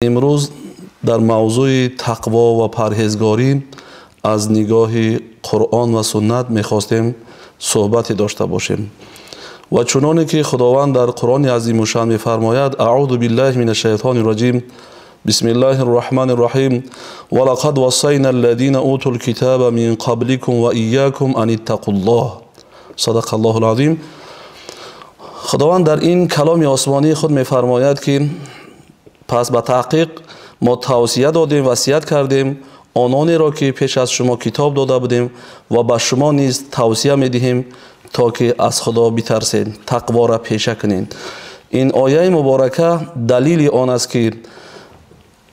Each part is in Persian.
امروز در موضوع تقوا و پرهیزگاری از نگاه قرآن و سنت می‌خواستیم صحبت داشته باشیم و چنانه که خداوند در قرآن عظیم الشان می‌فرماید اعوذ بالله من الشیطان الرجیم بسم الله الرحمن الرحیم ولقد وصینا الذین اوتوا الکتاب من قبلکم و ایاکم ان اتقوا الله. صدق الله العظیم. خداوند در این کلام آسمانی خود می‌فرماید که پس به تحقیق ما توصیه دادیم، وصیت کردیم آنانی را که پیش از شما کتاب داده بودیم و به شما نیز توصیه می‌دهیم تا که از خدا بترسید، تقوا را پیشه کنید. این آیه مبارکه دلیل آن است که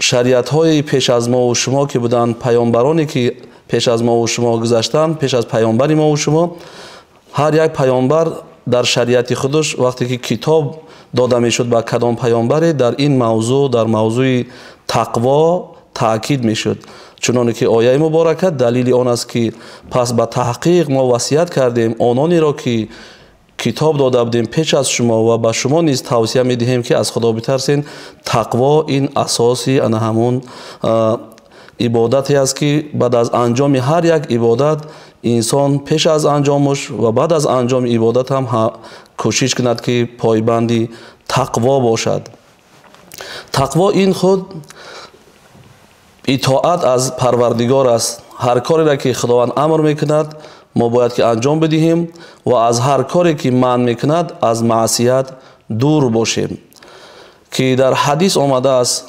شریعت‌های پیش از ما و شما که بودند، پیامبرانی که پیش از ما و شما گذشتند، پیش از پیامبر ما و شما، هر یک پیامبر در شریعت خودش وقتی که کتاب داده میشد به کدام پیامبری در این موضوع، در موضوع تقوا تاکید میشد. چنانه که آیه مبارکه دلیل آن است که پس به تحقیق ما وصیت کردیم آنانی را که کتاب داده بودیم پیش از شما و به شما نیز توصیه میدهیم که از خدا بترسین. تقوا این اساسی ان همون عبادتی است که بعد از انجام هر یک عبادت انسان پیش از انجامش و بعد از انجام عبادت هم کوشش کند که پایبندی تقوا باشد. تقوا این خود اطاعت از پروردگار است. هر کاری را که خداوند امر میکند ما باید که انجام بدهیم و از هر کاری که منع میکند از معصیت دور باشیم. که در حدیث آمده است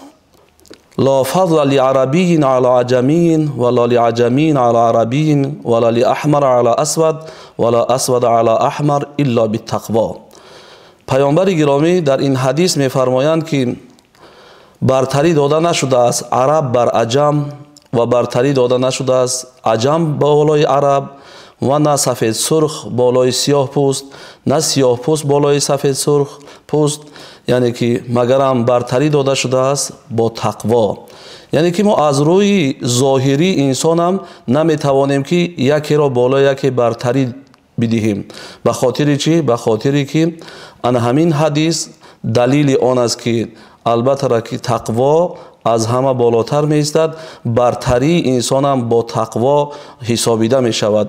لا فضل لعربی علی عجمی ولا لعجمی علی عربی ولا لاحمر علی اسود ولا اسود علی احمر الا بالتقوا. پیامبر گرامی در این حدیث میفرمایند که برتری داده نشده است عرب بر عجم و برتری داده نشده است عجم بالای عرب و نه سفید سرخ بالای سیاه پوست، نه سیاه پوست بالای سفید سرخ پوست، یعنی که مگرم برتری داده شده است با تقوا. یعنی که ما از روی ظاهری انسان هم نمیتوانیم که یکی را بالای یکی برتری بدهیم. به خاطر چی؟ به خاطری که ان همین حدیث دلیل آن است که البته را که تقوا از همه بالاتر می ایستد، برتری انسان هم با تقوا حسابیده می شود.